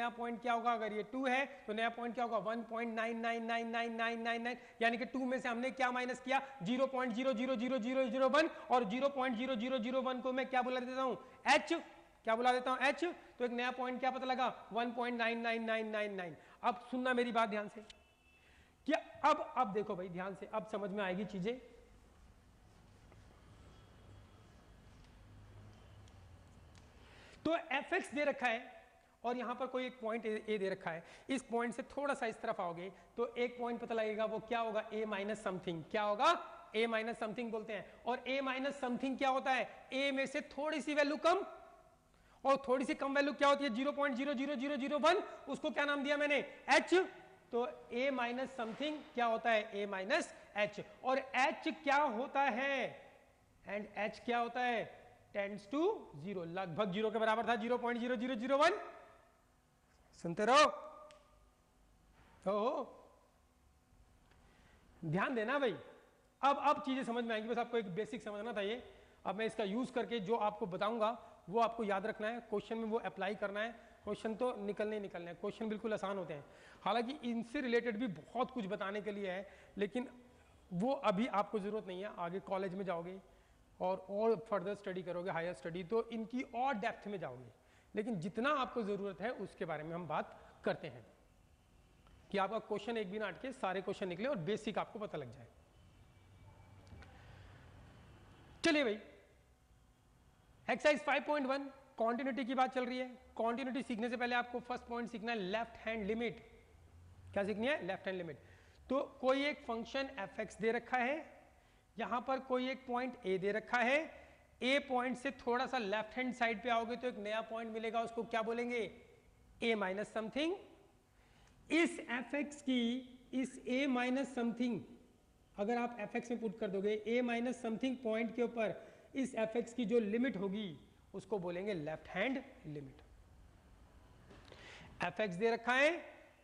नया पॉइंट क्या होगा, अगर ये 2 है तो नया पॉइंट क्या होगा 1.99999999, यानी कि 2 में से हमने क्या माइनस किया 0.0000001 और 0.0001 को मैं क्या बुला देता हूं h, क्या बुला देता हूं h, तो एक नया पॉइंट क्या पता लगा 1.99999। अब सुनना मेरी बात ध्यान से, क्या अब देखो भाई ध्यान से, अब समझ में आएगी चीजें। तो fx दे रखा है और यहां पर कोई एक पॉइंट a दे रखा है, इस पॉइंट से थोड़ा सा इस तरफ आओगे तो एक पॉइंट पता लगेगा, वो क्या होगा a माइनस समथिंग, क्या होगा a माइनस समथिंग बोलते हैं। और a माइनस समथिंग क्या होता है, a में से थोड़ी सी वैल्यू कम, और थोड़ी सी कम वैल्यू क्या होती है 0.00001, उसको क्या नाम दिया मैंने h, तो a माइनस समथिंग क्या होता है a माइनस h, और h क्या होता है, एंड h क्या होता है टेंड्स टू 0, लगभग 0 के बराबर था 0.0001, सुनते रहो, ध्यान देना भाई। अब चीजें समझ में आएंगी, बस आपको एक बेसिक समझना था ये। अब मैं इसका यूज करके जो आपको बताऊंगा वो आपको याद रखना है, क्वेश्चन में वो अप्लाई करना है। क्वेश्चन तो निकलने ही निकलने हैं, क्वेश्चन बिल्कुल आसान होते हैं, हालांकि इनसे रिलेटेड भी बहुत कुछ बताने के लिए है, लेकिन वो अभी आपको जरूरत नहीं है। आगे कॉलेज में जाओगे और फर्दर स्टडी करोगे, हायर स्टडी, तो इनकी और डेप्थ में जाओगे, लेकिन जितना आपको जरूरत है उसके बारे में हम बात करते हैं कि आपका क्वेश्चन एक भी ना अटके, सारे क्वेश्चन निकले और बेसिक आपको पता लग जाए। चलिए भाई, एक्सरसाइज 5.1 कॉन्टिन्यूटी की बात चल रही है। कॉन्टिन्यूटी सीखने से पहले आपको फर्स्ट पॉइंट सीखना है लेफ्ट हैंड लिमिट। क्या सीखनी है, लेफ्ट हैंड लिमिट। तो कोई एक फंक्शन fx दे रखा है, यहां पर कोई एक पॉइंट a दे रखा है, a पॉइंट से थोड़ा सा लेफ्ट हैंड साइड पे आओगे तो एक नया पॉइंट मिलेगा, उसको क्या बोलेंगे a माइनस समथिंग। इस fx की इस a माइनस समथिंग अगर आप fx में पुट कर दोगे a माइनस समथिंग पॉइंट के ऊपर इस fx की जो लिमिट होगी उसको बोलेंगे लेफ्ट हैंड लिमिट। fx दे रखा है,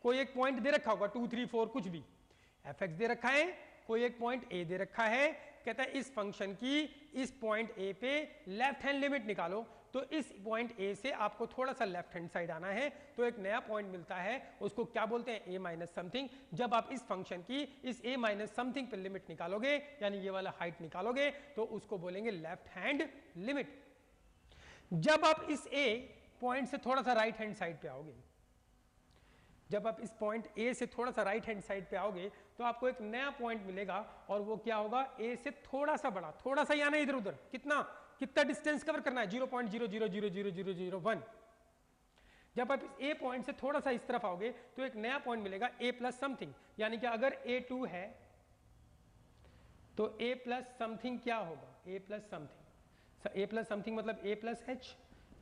कोई एक पॉइंट दे रखा होगा 2 3 4 कुछ भी, fx दे रखा है, कोई एक पॉइंट a दे रखा है, कहता है इस फंक्शन की इस पॉइंट a पे लेफ्ट हैंड लिमिट निकालो। तो इस पॉइंट a से आपको थोड़ा सा लेफ्ट हैंड साइड आना है तो एक नया पॉइंट मिलता है, उसको क्या बोलते हैं a माइनस समथिंग। जब आप इस फंक्शन की इस a माइनस समथिंग पे लिमिट निकालोगे, यानी ये वाला हाइट निकालोगे, तो उसको बोलेंगे लेफ्ट हैंड लिमिट। जब आप इस a पॉइंट से थोड़ा सा राइट हैंड साइड पे आओगे, जब आप इस पॉइंट A से थोड़ा सा राइट हैंड साइड पे आओगे तो आपको एक नया पॉइंट मिलेगा, और वो क्या होगा A से थोड़ा सा बड़ा, थोड़ा सा यानी इधर उधर, कितना डिस्टेंस कवर करना है 0.0000001। जब आप इस A पॉइंट से थोड़ा सा इस तरफ आओगे तो एक नया पॉइंट मिलेगा A प्लस समथिंग, यानी कि अगर A2 है तो A प्लस समथिंग क्या होगा A plus something. A plus something मतलब A प्लस H,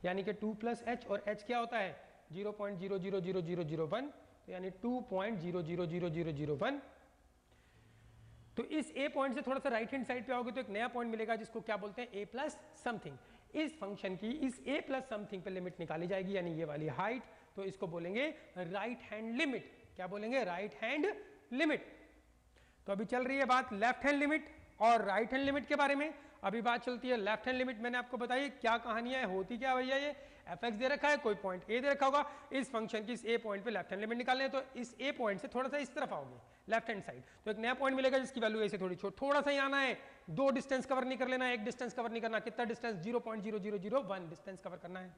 यानी कि 2 प्लस H, और H क्या होता है 0.0000001, तो यानी 2.0000001। तो इस A पॉइंट से थोड़ा सा राइट हैंड साइड पे आओगे तो एक नया पॉइंट मिलेगा जिसको क्या बोलते हैं A प्लस समथिंग। इस फंक्शन की इस A प्लस समथिंग पे लिमिट निकाली जाएगी, यानी ये वाली हाइट, तो इसको बोलेंगे राइट हैंड लिमिट। क्या बोलेंगे, राइट हैंड लिमिट। तो अभी चल रही है बात लेफ्ट हैंड लिमिट और राइट हैंड लिमिट के बारे में। अभी बात चलती है लेफ्ट हैंड लिमिट। मैंने आपको बताई क्या कहानियां है, होती क्या भैया, ये fx दे रखा है, कोई पॉइंट a दे रखा होगा, इस फंक्शन की इस a पॉइंट पे लेफ्ट हैंड लिमिट निकालने, तो इस a पॉइंट से थोड़ा सा इस तरफ आओगे लेफ्ट हैंड साइड, तो एक नया पॉइंट मिलेगा जिसकी वैल्यू a से थोड़ा सा ही आना है, दो डिस्टेंस कवर नहीं कर लेना, एक डिस्टेंस कवर नहीं करना। कितना डिस्टेंस 0.0001 डिस्टेंस कवर करना है।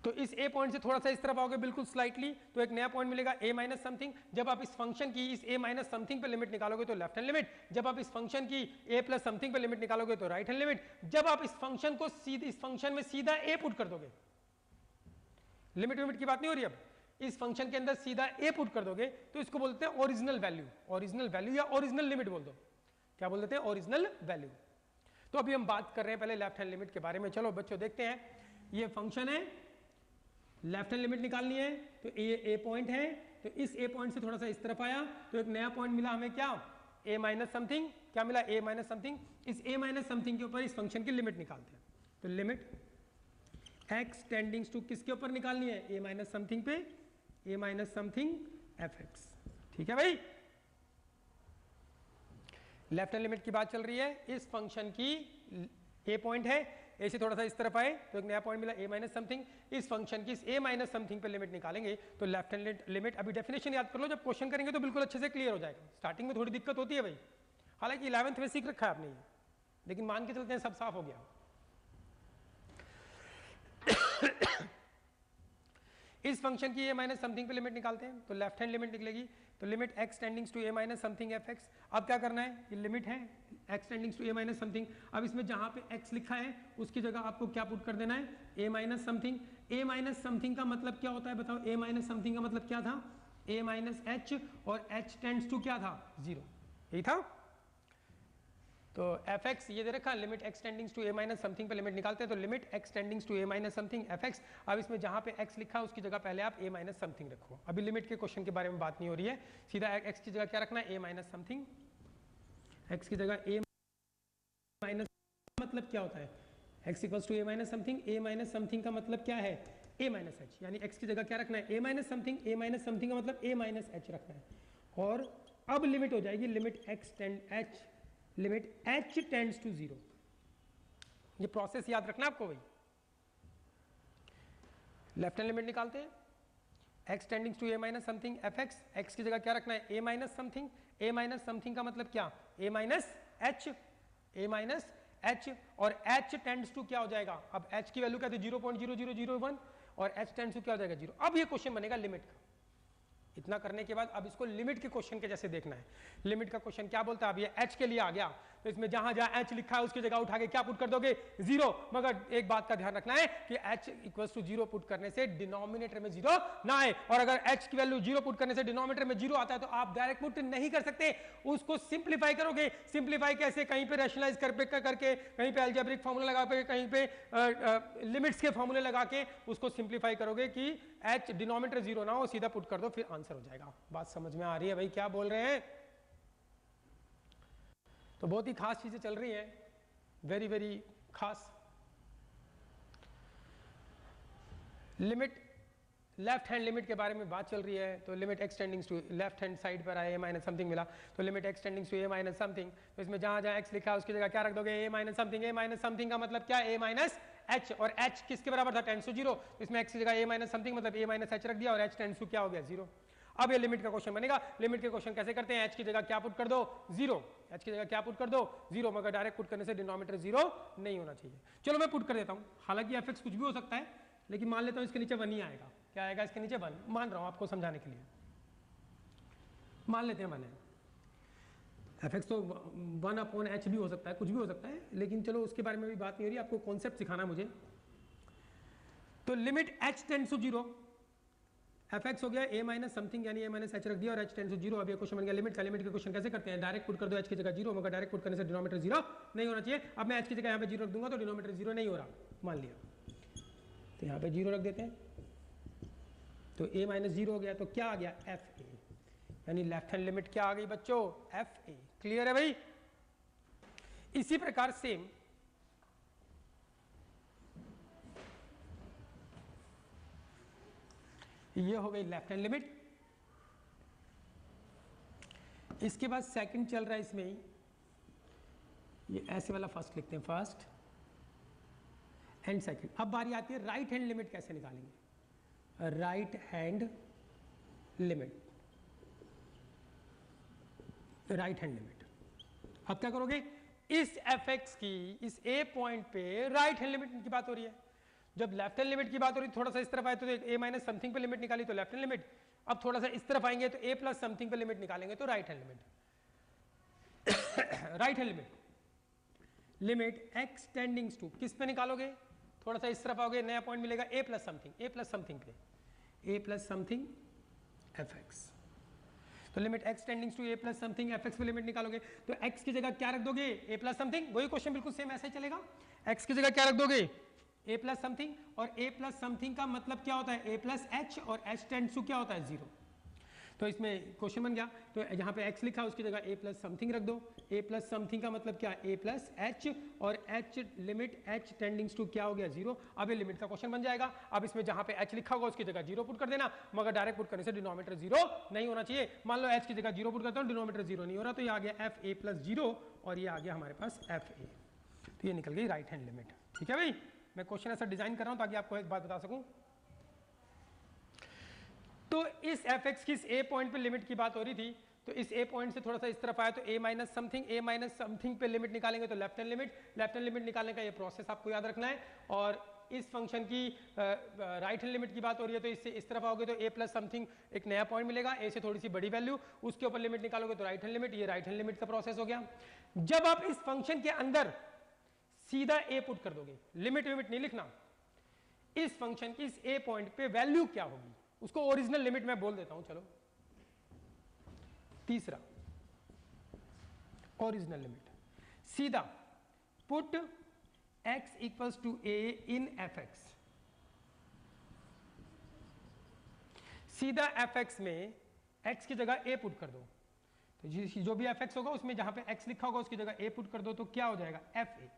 तो इस a पॉइंट से थोड़ा सा इस तरफ आओगे बिल्कुल स्लाइटली, तो एक नया पॉइंट मिलेगा a माइनस समथिंग। जब आप इस फंक्शन की इस a माइनस समथिंग पे लिमिट निकालोगे तो लेफ्ट हैंड लिमिट। जब आप इस फंक्शन की a प्लस समथिंग पे लिमिट निकालोगे तो राइट हैंड लिमिट। जब आप इस फंक्शन को सीधे इस फंक्शन में सीधा a पुट कर दोगे, लिमिट लिमिट की बात नहीं हो रही, अब इस फंक्शन के अंदर सीधा a पुट कर दोगे तो इसको बोलते हैं ओरिजिनल वैल्यू। ओरिजिनल वैल्यू या ओरिजिनल लिमिट बोल दो, क्या बोल देते हैं, ओरिजिनल वैल्यू। तो अभी हम बात कर रहे हैं पहले लेफ्ट हैंड लिमिट के बारे में। चलो बच्चों देखते हैं, ये फंक्शन है, लेफ्ट हैंड लिमिट निकालनी है, तो ए पॉइंट है, तो इस ए पॉइंट से थोड़ा सा इस तरफ आया तो एक नया पॉइंट मिला हमें, क्या ए माइनस समथिंग। क्या मिला, ए माइनस समथिंग। इस ए माइनस समथिंग के ऊपर इस फंक्शन की लिमिट निकालते हैं, तो लिमिट एक्स टेंडिंग्स टू किसके ऊपर निकालनी है, ए माइनस समथिंग पे, ए माइनस समथिंग एफ एक्स। ठीक है भाई, लेफ्ट हैंड लिमिट की बात चल रही है। इस फंक्शन की ए पॉइंट है, ए से थोड़ा सा इस तरफ आए तो एक नया पॉइंट मिला a माइनस समथिंग, इस फंक्शन की इस a माइनस समथिंग पे लिमिट निकालेंगे तो लेफ्ट हैंड लिमिट, अभी डेफिनेशन याद कर लो, जब क्वेश्चन करेंगे तो बिल्कुल अच्छे से क्लियर हो जाएगा, स्टार्टिंग में थोड़ी दिक्कत होती है भाई, हालांकि 11th में सीख रखा है आपने, लेकिन मान के चलते हैं सब साफ हो गया। इस फंक्शन की a माइनस समथिंग पे लिमिट निकालते हैं तो लेफ्ट हैंड लिमिट निकलेगी, तो limit x tendings to a minus something fx। अब क्या करना है, ये लिमिट है x tendings to a minus something, अब इसमें जहां पे x लिखा है उसकी जगह आपको क्या पुट कर देना है, a minus something. a minus something का मतलब क्या होता है बताओ, a माइनस समथिंग का मतलब क्या था, a माइनस h, और h टेंड्स टू क्या था, 0, यही था। तो fx ये दे रखा, limit x tendings to a minus something पे लिमिट निकालते हैं तो limit x tendings to a minus something fx। अब इसमें जहां पे x लिखा है उसकी जगह पहले आप a माइनस समथिंग रखो, अभी लिमिट के क्वेश्चन के बारे में बात नहीं हो रही है, सीधा x की जगह क्या रखना है, a माइनस समथिंग, x की जगह a माइनस, मतलब क्या होता है, x equals to a minus something, a minus something का मतलब क्या है, a माइनस h, यानी x की जगह क्या रखना है, a minus something, a minus something का मतलब a माइनस h रखना है। और अब लिमिट हो जाएगी limit x tend h, limit h tends to 0, ये प्रोसेस याद रखना आपको भाई। लेफ्ट हैंड लिमिट निकालते हैं, x tendings to a minus something fx, x की जगह क्या रखना है, a minus something, a minus something का मतलब क्या, a minus h, a minus h, और h टेंड्स टू क्या हो जाएगा, अब h की वैल्यू क्या थी 0.0001 और h टेंड्स टू क्या हो जाएगा 0। अब ये क्वेश्चन बनेगा लिमिट का, इतना करने के बाद अब इसको लिमिट के क्वेश्चन के जैसे देखना है। लिमिट का क्वेश्चन क्या बोलता है, अब ये h के लिए आ गया तो इसमें जहां जहां h लिखा है उसकी जगह उठा के क्या पुट कर दोगे, 0, मगर एक बात का ध्यान रखना है कि h इक्वल्स टू 0 पुट करने से डिनोमिनेटर में 0 ना आए, और अगर h की वैल्यू 0 पुट करने से डिनोमिनेटर में 0 आता है तो आप डायरेक्ट पुट नहीं कर सकते, उसको सिंप्लीफाई करोगे। सिंप्लीफाई कैसे, कहीं पे रैशनलाइज करके, कहीं पे अलजेब्रिक फॉर्मूला लगा के, कहीं पे लिमिट्स के फॉर्मूले लगा के उसको सिंप्लीफाई करोगे कि h डिनोमिनेटर 0 ना हो, सीधा पुट कर दो, फिर आंसर हो जाएगा। बात समझ में आ रही है भाई, क्या बोल रहे हैं? तो बहुत ही खास चीजें चल रही हैं, वेरी वेरी खास। लिमिट, लेफ्ट हैंड लिमिट के बारे में बात चल रही है, तो limit x tendings to, left hand side पर आए a माइनस समथिंग मिला तो limit x tendings to a minus something, तो इसमें जहां जहां x लिखा है उसकी जगह क्या रख दोगे, a minus something. a minus something का मतलब क्या, a माइनस h, और h किसके बराबर था, टेंड्स टू 0, इसमें x की जगह a माइनस समथिंग मतलब a माइनस h रख दिया और h टेंड्स टू क्या हो गया 0। अब ये लिमिट का क्वेश्चन बनेगा, लिमिट के क्वेश्चन कैसे करते हैं, h की जगह क्या पुट कर दो 0, h की जगह क्या पुट कर दो 0, मगर डायरेक्ट पुट करने से डिनोमिनेटर 0 नहीं होना चाहिए। चलो मैं पुट कर देता हूं, हालांकि fx कुछ भी हो सकता है, लेकिन मान लेता हूं इसके नीचे 1 ही आएगा। क्या आएगा इसके नीचे 1, मान रहा हूं आपको समझाने के लिए, मान लेते हैं 1 है। fx तो 1/h भी हो सकता है, कुछ भी हो सकता है, लेकिन चलो उसके बारे में भी बात नहीं हो रही, आपको कॉन्सेप्ट सिखाना है मुझे। तो limit h tends to 0, fx हो गया a माइनस समथिंग यानी a माइनस h रख दिया और h टेंड्स टू 0। अब ये क्वेश्चन बन गया लिमिट का। लिमिट के क्वेश्चन कैसे करते हैं, डायरेक्ट पुट कर दो h की जगह 0, मगर डायरेक्ट पुट करने से डिनोमिनेटर 0 नहीं होना चाहिए। अब मैं h की जगह यहाँ पे 0 रख दूंगा तो डिनोमिनेटर 0 नहीं हो रहा, मान लिया, तो यहाँ पे 0 रख देते हैं, तो a माइनस 0 हो गया, तो क्या आ गया fa, यानी लेफ्ट हैंड लिमिट क्या आ गई बच्चों, fa। क्लियर है भाई? इसी प्रकार सेम ये हो गई लेफ्ट हैंड लिमिट। इसके बाद सेकंड चल रहा है इसमें ही, ये ऐसे वाला फर्स्ट लिखते हैं, फर्स्ट एंड सेकंड। अब बारी आती है राइट हैंड लिमिट कैसे निकालेंगे, right hand limit, right hand limit. अब क्या करोगे, इस fx की इस a पॉइंट पे राइट हैंड लिमिट की बात हो रही है, जब लेफ्ट हैंड लिमिट की बात हो रही है थोड़ा सा इस तरफ आए तो a माइनस समथिंग पे लिमिट निकाली तो लेफ्ट हैंड लिमिट, अब थोड़ा सा इस तरफ आएंगे तो a प्लस समथिंग पे लिमिट निकालेंगे तो right hand limit. Right hand limit, limit x tendings to किस पे निकालोगे, थोड़ा सा इस तरफ आओगे, नया पॉइंट मिलेगा a plus something, a plus something पे, a प्लस समथिंग fx। तो limit x tendings to a plus something fx पे लिमिट निकालोगे तो x की जगह क्या रख दोगे, a प्लस समथिंग। वही क्वेश्चन बिल्कुल सेम ऐसे ही चलेगा, x की जगह क्या रख दोगे, a प्लस समथिंग, और a प्लस समथिंग का मतलब क्या होता है, a प्लस h, और h टेंड्स टू क्या होता है 0। तो इसमें क्वेश्चन बन गया, तो यहाँ पे x लिखा उसकी जगह a प्लस समथिंग रख दो, a प्लस समथिंग का मतलब क्या, a प्लस h, और h लिमिट h टेंडिंग्स टू क्या हो गया 0। अब ये लिमिट का क्वेश्चन बन जाएगा। अब इसमें जहाँ पे h लिखा होगा उसकी जगह 0 पुट कर देना, मगर डायरेक्ट पुट करने से डिनोमिनेटर 0 नहीं होना चाहिए। मान लो h की जगह 0 पुट करता हूँ, डिनोमिनेटर 0 नहीं हो रहा, तो ये आ गया fa प्लस 0, और ये आ गया हमारे पास fa। तो ये निकल गई राइट हैंड लिमिट। ठीक है भाई, मैं क्वेश्चन ऐसा डिजाइन कर रहा हूं ताकि आपको एक बात बता सकूं। तो इस एफ एक्स की इस ए पॉइंट पे लिमिट की बात हो रही थी, तो इस ए पॉइंट से थोड़ा सा इस तरफ आया तो ए माइनस समथिंग पे लिमिट निकालेंगे तो लेफ्ट हैंड लिमिट निकालने का ये प्रोसेस आपको याद रखना है। और इस फंक्शन की राइट हैंड लिमिट की बात हो रही है तो इससे इस तरफ आओगे तो ए प्लस समथिंग एक नया पॉइंट मिलेगा, ए से थोड़ी सी बड़ी वैल्यू, उसके ऊपर लिमिट निकालोगे तो राइट हैंड लिमिट, ये राइट हैंड लिमिट का प्रोसेस हो गया। जब आप इस फंक्शन के अंदर सीधा ए पुट कर दोगे, लिमिट नहीं लिखना, इस फंक्शन की इस ए पॉइंट पे वैल्यू क्या होगी उसको ओरिजिनल लिमिट मैं बोल देता हूं। चलो तीसरा ओरिजिनल लिमिट, सीधा put x equals to a in fx, सीधा fx में x की जगह a पुट कर दो, तो जो भी fx होगा उसमें जहां पे x लिखा होगा उसकी जगह a पुट कर दो तो क्या हो जाएगा fa।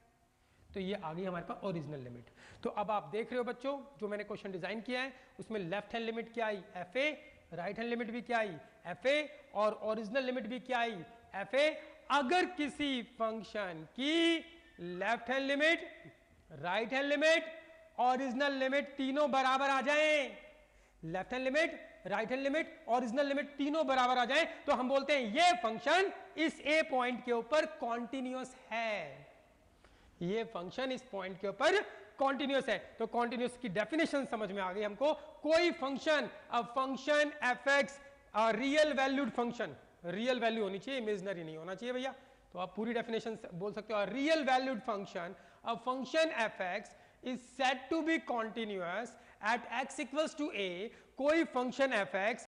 तो ये आ गई हमारे पास ओरिजिनल लिमिट। तो अब आप देख रहे हो बच्चों जो मैंने क्वेश्चन डिजाइन किया है उसमें लेफ्ट हैंड लिमिट क्या आई fa, राइट हैंड लिमिट भी क्या आई fa और ओरिजिनल लिमिट भी क्या आई fa। अगर किसी फंक्शन की left hand limit, right hand limit, original limit तीनों बराबर आ जाएं, left hand limit, right hand limit, original limit तीनों बराबर आ जाएं तो हम बोलते हैं ये फंक्शन इस ए पॉइंट के ऊपर कॉन्टिन्यूअस है, ये फंक्शन इस पॉइंट के ऊपर कॉन्टिन्यूअस है। तो कॉन्टिन्यूअस की डेफिनेशन समझ में आ गई हमको, कोई function, a function F x real valued function, real value होनी चाहिए, इमेजिनरी नहीं होना चाहिए भैया। तो आप पूरी डेफिनेशन बोल सकते हो, real valued function, a function F X is said to be continuous at X equals to A, कोई फंक्शन एफ एक्स